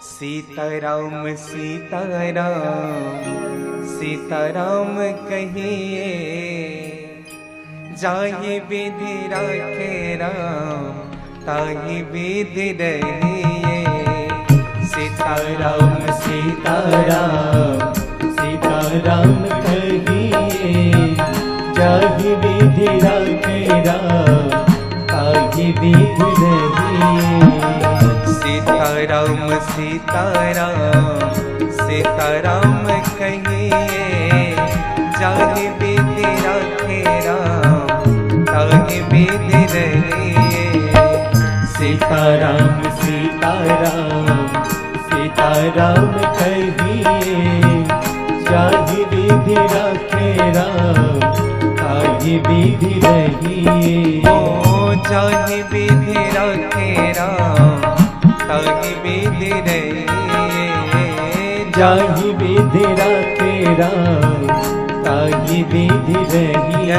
सीताराम सीताराम सीताराम कहिए, जाहि विधि राखे राम ताहि विधि रहिए। सीताराम सीताराम सीताराम कहिए, जाहि विधि राखे राम ताहि विधि रहिए। सीताराम सीताराम सीताराम कहिए, जाहि विधि राखे राम ताहि विधि रहिए। सीताराम सीताराम सीताराम कहिए, जाहि विधि राखे राम ताहि विधि रहिए। ओ जाहि विधि राखे राम ताहि विधि रहिए। जाहि विधि राखे राम ताहि विधि रहिए।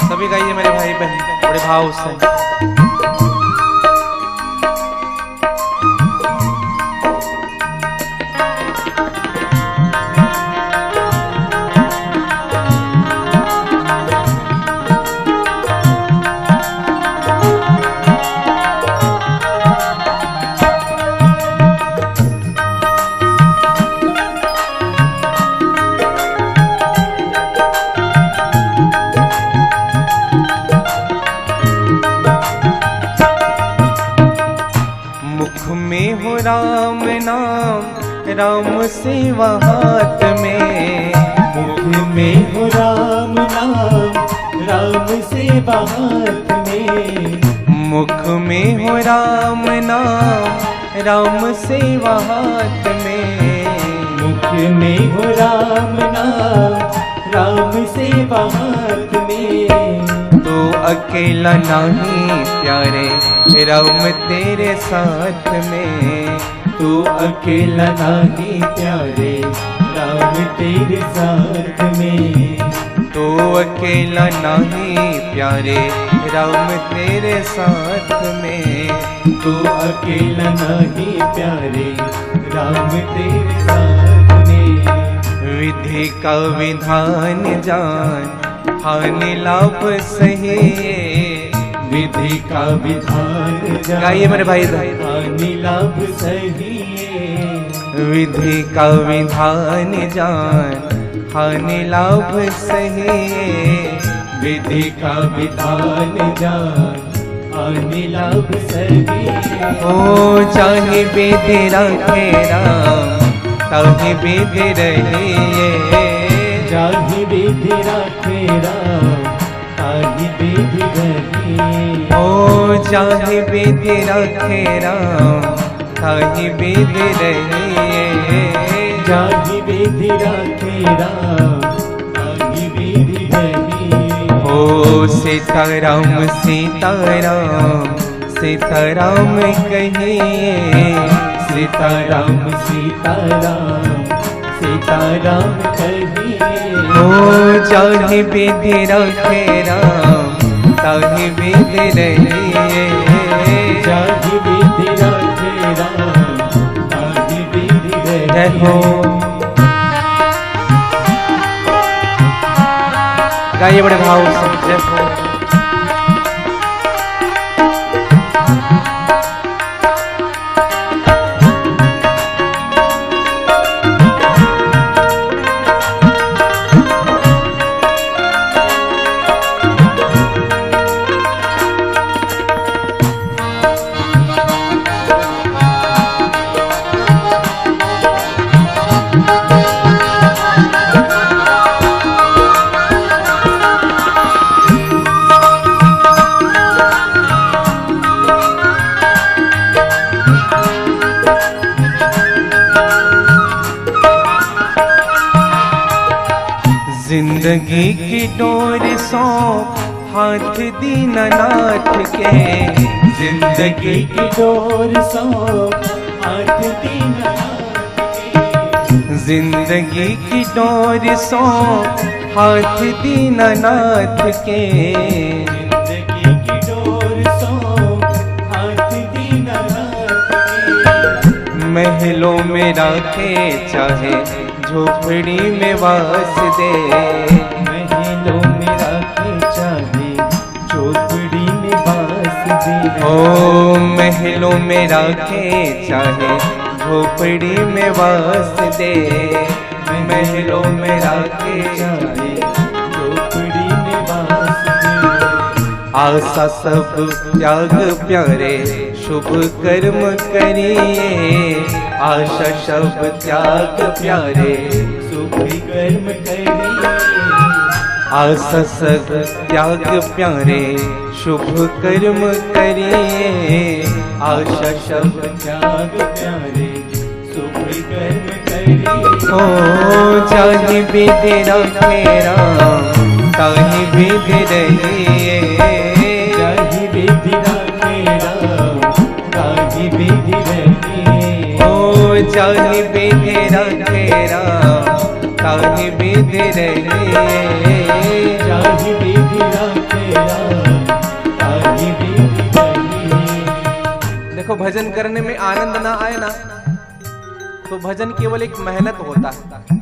सभी गाइए मेरे भाई बहन बड़े भाव से। में हो राम नाम राम सेवा हाथ में। मुख में हो राम नाम राम सेवा हाथ में। मुख में हो राम नाम राम सेवा हाथ में। मुख में हो राम नाम राम सेवा हाथ में। तो अकेला नहीं प्यारे राम तेरे साथ में। तू अकेला नहीं प्यारे राम तेरे साथ में। तो अकेला नहीं प्यारे राम तेरे साथ में। तू अकेला नहीं प्यारे राम तेरे साथ में। विधि का विधान जान हानि लाभ सही। विधि का विधान गाइए मेरे भाई हानि लाभ सही। विधि का विधान जान हानि लाभ सही। विधि का विधान जान हानि लाभ सही। ओ चाहे विधि राखे राम ताहि विधि रहिए। जाहि विधि राखे राम ताहि विधि रहिए। ओ चाहे विधि राखे राम ताहि विधि रहिए। जाहि विधि राखे राम ताहि विधि रहिए। ओ सीताराम सीताराम सीताराम कहिए। सीताराम सीताराम सीताराम कहिए। ओ जाहि विधि राखे राम ताहि विधि रहिए। जाहि विधि राखे राम ताहि विधि रहिए। गाइए बड़े भाव से जय हो। जिंदगी की डोर सौंप हाथ दीनानाथ के। जिंदगी की डोर सौंप जिंदगी की डोर सो हाथ दीनानाथ के, जिंदगी की डोर सो हाथ दीनानाथ के। महलों में रखे चाहे झोपड़ी में वास दे, महलों में रखे चाहे झोपड़ी में वास दे। ओ महलों में रखे चाहे झोपड़ी में वास दे, महलों में रखे चाहे झोपड़ी में वास दे। आशा सब त्याग प्यारे शुभ कर्म करिए, आशा सब त्याग प्यारे शुभ कर्म करिए। आशा सब त्याग प्यारे शुभ कर्म करिए, आशा सब त्याग प्यारे शुभ कर्म करिए। ओ जाहि विधि रखे राम ताहि विधि रहिए, जाहि विधि रखे राम ताहि विधि रहिए। ओ जाहि विधि रखे राम ताहि विधि रहिए, जाहि विधि रखे राम ताहि विधि रहिए। देखो भजन करने में आनंद ना आए ना तो भजन केवल एक मेहनत होता है।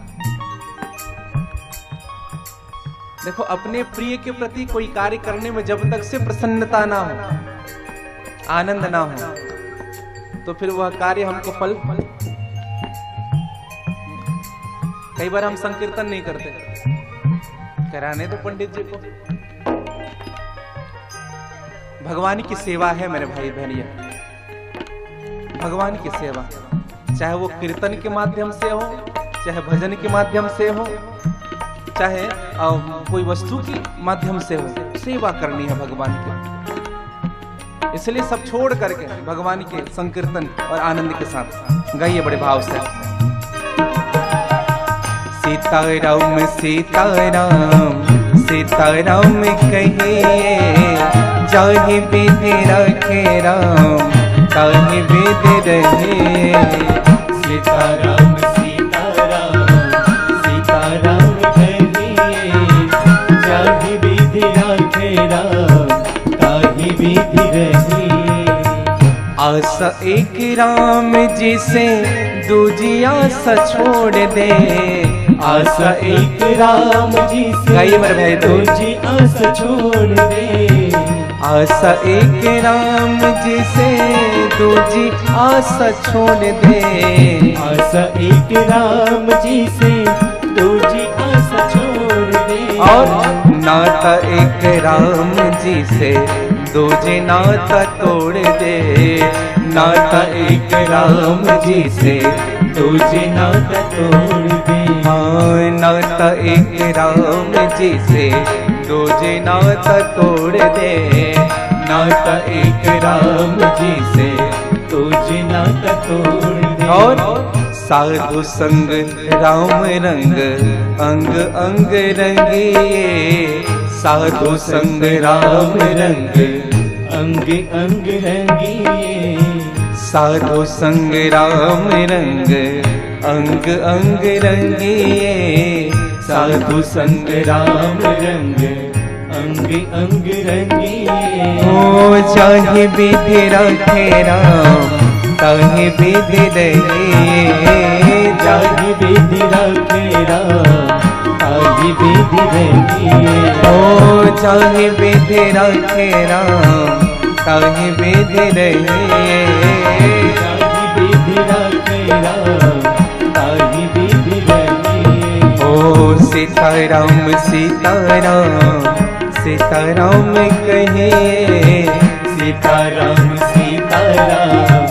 देखो अपने प्रिय के प्रति कोई कार्य करने में जब तक से प्रसन्नता ना हो, आनंद ना हो, तो फिर वह कार्य हमको फल। कई बार हम संकीर्तन नहीं करते, कराने तो पंडित जी को। भगवान की सेवा है मेरे भाई बहनिया, भगवान की सेवा, चाहे वो कीर्तन के माध्यम से हो, चाहे भजन के माध्यम से हो, चाहे कोई वस्तु के माध्यम से हो, सेवा करनी है भगवान की। इसलिए सब छोड़ करके भगवान के संकीर्तन और आनंद के साथ गाइए बड़े भाव से। सीताराम सीताराम सीताराम कहिए, जाहि विधि रखे राम ताहि विधि रहिए। सीताराम सीताराम सीताराम कहिए, जाहि विधि रखे राम ताहि विधि रहिए। आशा एक राम जी से दूजी आशा छोड़ दे, आशा एक राम जी से गाइए मेरे भाई दूजी आशा छोड़ दे। आशा एक राम जी से दूजी आशा छोड़ दे, आशा एक राम जी से दूजी आशा छोड़ दे। और नाता एक राम जी से दूजे नाता तोड़ दे, नाता एक राम जी से दूजे नाता तोड़ दे। हाँ नाता एक राम जी से दूजे नाता तोड़ दे, नाता एक राम जी से दूजे नाता तोड़ दे। और साधु संग राम रंग अंग अंग रंगिए, साधु संग राम रंग अंग अंग रंगिए। साधु संग राम रंग अंग अंग रंगिए, साधु संग राम रंग अंग अंग रंगिए। ओ चाहे विधि रखे राम ताहि विधि रहिए, जाहि विधि रखे राम ताहि विधि रहिए। ओ चाहे विधि रखे राम ताहि विधि रहिए, जाहि विधि रखे राम ताहि विधि रहिए। ओ सीताराम सीताराम सीताराम कहिए, सीताराम सीताराम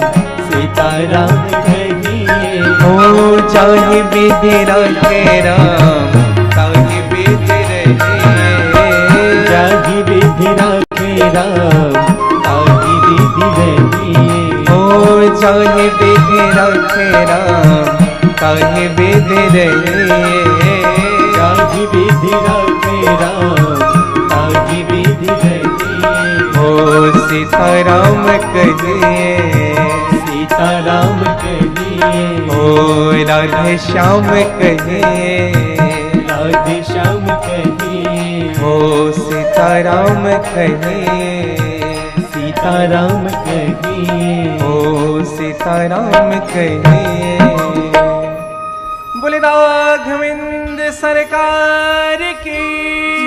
सीताराम कहिए। ओ चाहे विधि रखे राम ताहि विधि रहिए, जाहि विधि रखे राम ताहि विधि रहिए। ओ चाहे विधि रखे राम ताहि विधि रहिए, जाहि विधि रखे राम ताहि विधि रहिए। ओ सीताराम कहिए, सीताराम कहिए, ओ राधे श्याम कहिए, राधे श्याम कहिए, ओ सीताराम कहिए, सीताराम कहिए, ओ सीताराम कहिए। बोले राघवेंद्र सरकार की